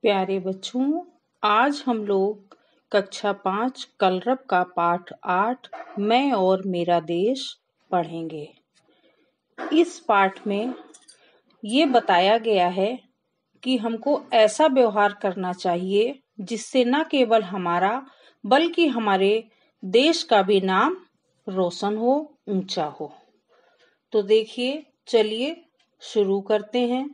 प्यारे बच्चों, आज हम लोग कक्षा 5 कलरव का पाठ 8 मैं और मेरा देश पढ़ेंगे। इस पाठ में ये बताया गया है कि हमको ऐसा व्यवहार करना चाहिए जिससे न केवल हमारा बल्कि हमारे देश का भी नाम रोशन हो, ऊंचा हो। तो देखिए, चलिए शुरू करते हैं।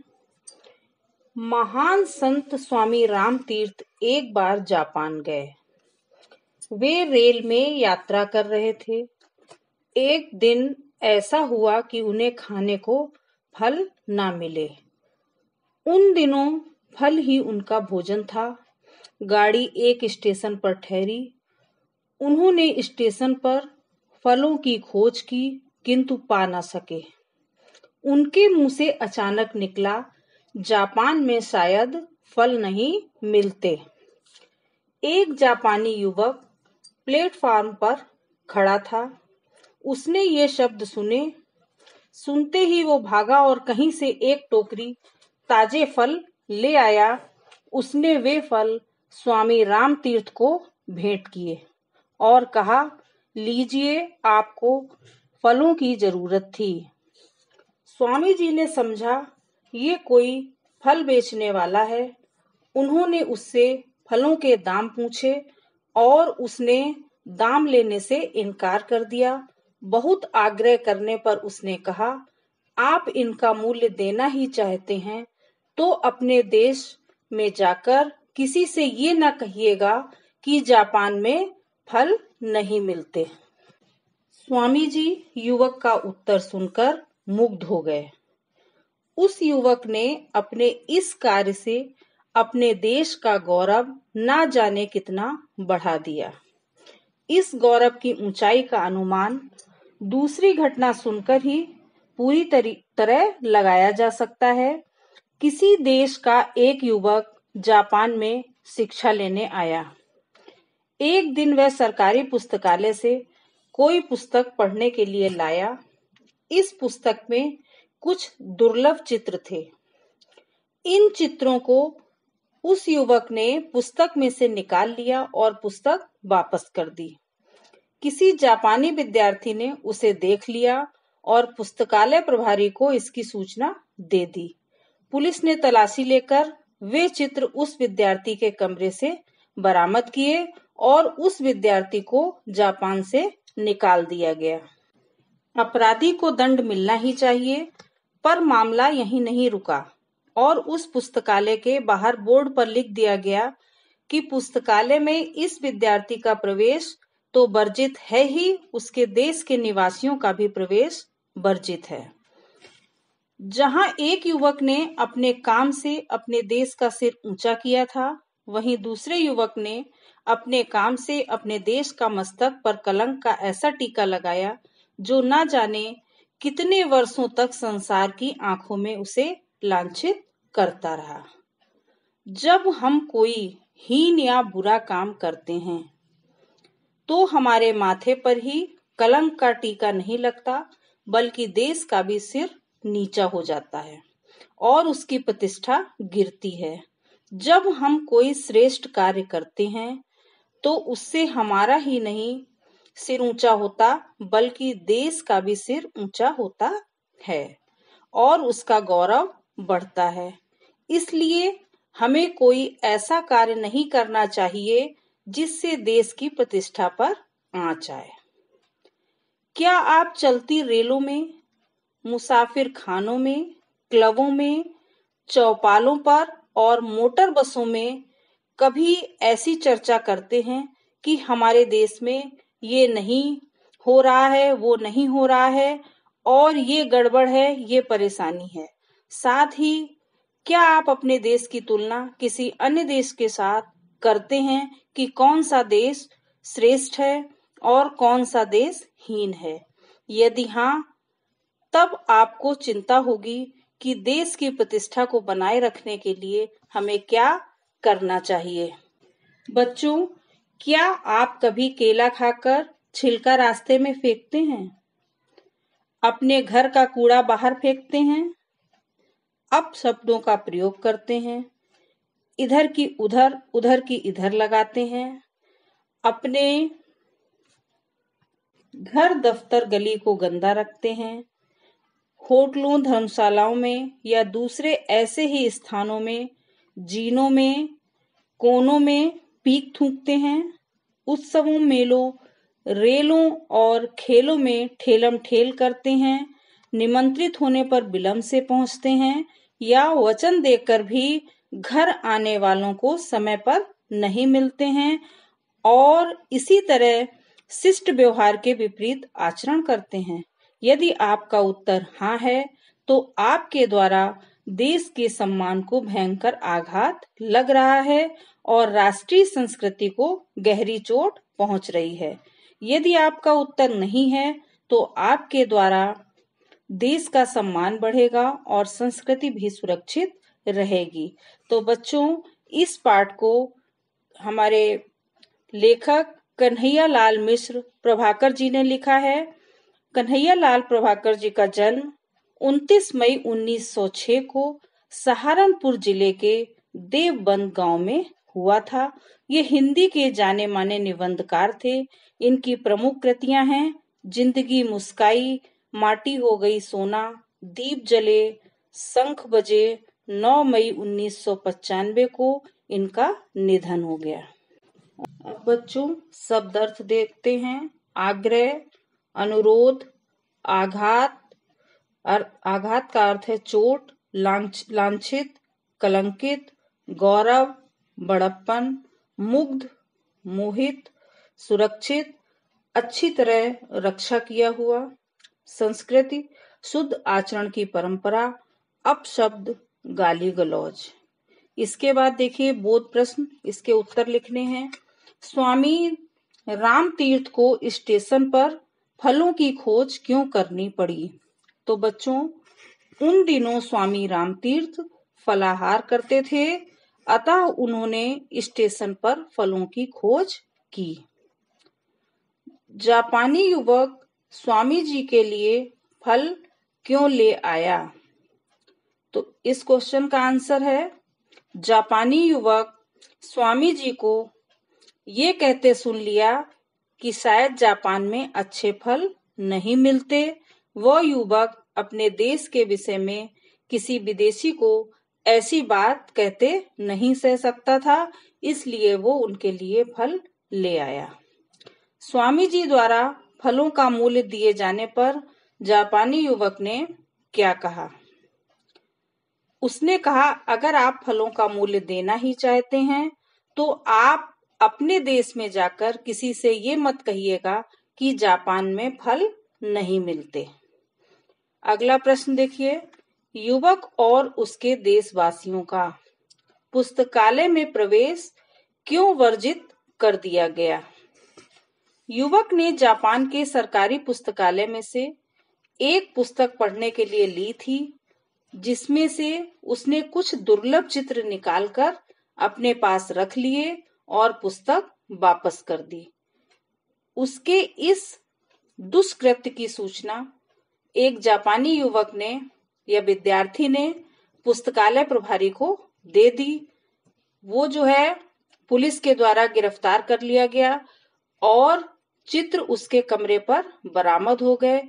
महान संत स्वामी राम तीर्थ एक बार जापान गए। वे रेल में यात्रा कर रहे थे। एक दिन ऐसा हुआ कि उन्हें खाने को फल ना मिले। उन दिनों फल ही उनका भोजन था। गाड़ी एक स्टेशन पर ठहरी। उन्होंने स्टेशन पर फलों की खोज की, किंतु पा ना सके। उनके मुंह से अचानक निकला, जापान में शायद फल नहीं मिलते। एक जापानी युवक प्लेटफार्म पर खड़ा था। उसने ये शब्द सुने। सुनते ही वो भागा और कहीं से एक टोकरी ताजे फल ले आया। उसने वे फल स्वामी राम तीर्थ को भेंट किए और कहा, लीजिए, आपको फलों की जरूरत थी। स्वामी जी ने समझा ये कोई फल बेचने वाला है। उन्होंने उससे फलों के दाम पूछे और उसने दाम लेने से इनकार कर दिया। बहुत आग्रह करने पर उसने कहा, आप इनका मूल्य देना ही चाहते हैं तो अपने देश में जाकर किसी से ये ना कहिएगा कि जापान में फल नहीं मिलते। स्वामी जी युवक का उत्तर सुनकर मुग्ध हो गए। उस युवक ने अपने इस कार्य से अपने देश का गौरव ना जाने कितना बढ़ा दिया। इस गौरव की ऊंचाई का अनुमान दूसरी घटना सुनकर ही पूरी तरह लगाया जा सकता है। किसी देश का एक युवक जापान में शिक्षा लेने आया। एक दिन वह सरकारी पुस्तकालय से कोई पुस्तक पढ़ने के लिए लाया। इस पुस्तक में कुछ दुर्लभ चित्र थे। इन चित्रों को उस युवक ने पुस्तक में से निकाल लिया और पुस्तक वापस कर दी। किसी जापानी विद्यार्थी ने उसे देख लिया और पुस्तकालय प्रभारी को इसकी सूचना दे दी। पुलिस ने तलाशी लेकर वे चित्र उस विद्यार्थी के कमरे से बरामद किए और उस विद्यार्थी को जापान से निकाल दिया गया। अपराधी को दंड मिलना ही चाहिए, पर मामला यहीं नहीं रुका और उस पुस्तकालय के बाहर बोर्ड पर लिख दिया गया कि पुस्तकालय में इस विद्यार्थी का प्रवेश तो वर्जित है ही, उसके देश के निवासियों का भी प्रवेश वर्जित है। जहां एक युवक ने अपने काम से अपने देश का सिर ऊंचा किया था, वहीं दूसरे युवक ने अपने काम से अपने देश का मस्तक पर कलंक का ऐसा टीका लगाया जो ना जाने कितने वर्षों तक संसार की आंखों में उसे लांछित करता रहा। जब हम कोई हीन या बुरा काम करते हैं तो हमारे माथे पर ही कलंक का टीका नहीं लगता, बल्कि देश का भी सिर नीचा हो जाता है और उसकी प्रतिष्ठा गिरती है। जब हम कोई श्रेष्ठ कार्य करते हैं तो उससे हमारा ही नहीं सिर ऊंचा होता, बल्कि देश का भी सिर ऊंचा होता है और उसका गौरव बढ़ता है। इसलिए हमें कोई ऐसा कार्य नहीं करना चाहिए जिससे देश की प्रतिष्ठा पर आंच आए। क्या आप चलती रेलों में, मुसाफिर खानों में, क्लबों में, चौपालों पर और मोटर बसों में कभी ऐसी चर्चा करते हैं कि हमारे देश में ये नहीं हो रहा है, वो नहीं हो रहा है और ये गड़बड़ है, ये परेशानी है? साथ ही क्या आप अपने देश की तुलना किसी अन्य देश के साथ करते हैं कि कौन सा देश श्रेष्ठ है और कौन सा देश हीन है? यदि हाँ, तब आपको चिंता होगी कि देश की प्रतिष्ठा को बनाए रखने के लिए हमें क्या करना चाहिए। बच्चों, क्या आप कभी केला खाकर छिलका रास्ते में फेंकते हैं? अपने घर का कूड़ा बाहर फेंकते हैं? अपशब्दों का प्रयोग करते हैं? इधर की उधर, उधर की इधर लगाते हैं। अपने घर, दफ्तर, गली को गंदा रखते हैं। होटलों, धर्मशालाओं में या दूसरे ऐसे ही स्थानों में, जीनों में, कोनों में पीक थूकते हैं। उत्सवों, मेलों, रेलों और खेलों में ठेलम ठेल करते हैं। निमंत्रित होने पर विलंब से पहुंचते हैं या वचन देकर भी घर आने वालों को समय पर नहीं मिलते हैं और इसी तरह शिष्ट व्यवहार के विपरीत आचरण करते हैं। यदि आपका उत्तर हाँ है, तो आपके द्वारा देश के सम्मान को भयंकर आघात लग रहा है और राष्ट्रीय संस्कृति को गहरी चोट पहुंच रही है। यदि आपका उत्तर नहीं है, तो आपके द्वारा देश का सम्मान बढ़ेगा और संस्कृति भी सुरक्षित रहेगी। तो बच्चों, इस पाठ को हमारे लेखक कन्हैया लाल मिश्र प्रभाकर जी ने लिखा है। कन्हैया लाल प्रभाकर जी का जन्म 29 मई 1906 को सहारनपुर जिले के देवबंद गांव में हुआ था। ये हिंदी के जाने माने निबंधकार थे। इनकी प्रमुख कृतियां हैं जिंदगी मुस्काई, माटी हो गई सोना, दीप जले, शंख बजे। 9 मई 1995 को इनका निधन हो गया। अब बच्चों, शब्द अर्थ देखते हैं। आग्रह, अनुरोध, आघात। आघात का अर्थ है चोट, लांछित, कलंकित, गौरव, बड़प्पन, मुग्ध, मोहित, सुरक्षित, अच्छी तरह रक्षा किया हुआ। संस्कृति, शुद्ध आचरण की परंपरा। अपशब्द, गाली गलौज। इसके बाद देखिए बोध प्रश्न, इसके उत्तर लिखने हैं। स्वामी रामतीर्थ को स्टेशन पर फलों की खोज क्यों करनी पड़ी? तो बच्चों, उन दिनों स्वामी रामतीर्थ फलाहार करते थे, अतः उन्होंने स्टेशन पर फलों की खोज की। जापानी युवक स्वामी जी के लिए फल क्यों ले आया? तो इस क्वेश्चन का आंसर है, जापानी युवक स्वामी जी को ये कहते सुन लिया कि शायद जापान में अच्छे फल नहीं मिलते। वह युवक अपने देश के विषय में किसी विदेशी को ऐसी बात कहते नहीं सह सकता था, इसलिए वो उनके लिए फल ले आया। स्वामी जी द्वारा फलों का मूल्य दिए जाने पर जापानी युवक ने क्या कहा? उसने कहा, अगर आप फलों का मूल्य देना ही चाहते हैं तो आप अपने देश में जाकर किसी से ये मत कहिएगा कि जापान में फल नहीं मिलते। अगला प्रश्न देखिए, युवक और उसके देशवासियों का पुस्तकालय में प्रवेश क्यों वर्जित कर दिया गया? युवक ने जापान के सरकारी पुस्तकालय में से एक पुस्तक पढ़ने के लिए ली थी, जिसमें से उसने कुछ दुर्लभ चित्र निकालकर अपने पास रख लिए और पुस्तक वापस कर दी। उसके इस दुष्कृत्य की सूचना एक जापानी युवक ने या विद्यार्थी ने पुस्तकालय प्रभारी को दे दी। वो जो है पुलिस के द्वारा गिरफ्तार कर लिया गया और चित्र उसके कमरे पर बरामद हो गए।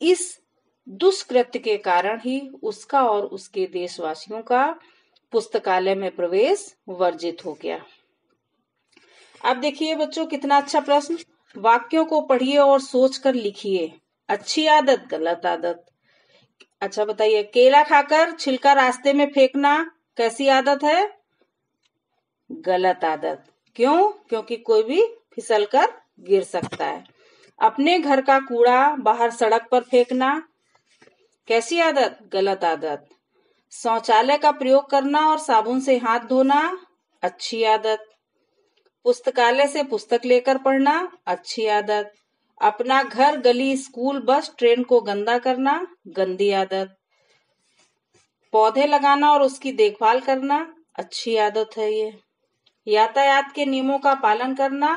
इस दुष्कृत्य के कारण ही उसका और उसके देशवासियों का पुस्तकालय में प्रवेश वर्जित हो गया। अब देखिए बच्चों, कितना अच्छा प्रश्न। वाक्यों को पढ़िए और सोचकर लिखिए। अच्छी आदत, गलत आदत। अच्छा बताइए, केला खाकर छिलका रास्ते में फेंकना कैसी आदत है? गलत आदत। क्यों? क्योंकि कोई भी फिसलकर गिर सकता है। अपने घर का कूड़ा बाहर सड़क पर फेंकना कैसी आदत? गलत आदत। शौचालय का प्रयोग करना और साबुन से हाथ धोना अच्छी आदत। पुस्तकालय से पुस्तक लेकर पढ़ना अच्छी आदत। अपना घर, गली, स्कूल, बस, ट्रेन को गंदा करना गंदी आदत। पौधे लगाना और उसकी देखभाल करना अच्छी आदत है ये। यातायात के नियमों का पालन करना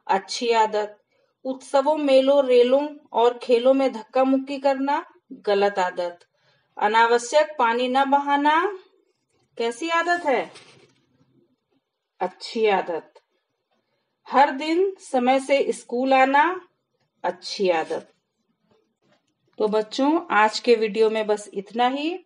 अच्छी आदत। उत्सवों, मेलों, रेलों और खेलों में धक्का मुक्की करना गलत आदत। अनावश्यक पानी न बहाना कैसी आदत है? अच्छी आदत। हर दिन समय से स्कूल आना, अच्छी आदत। तो बच्चों, आज के वीडियो में बस इतना ही।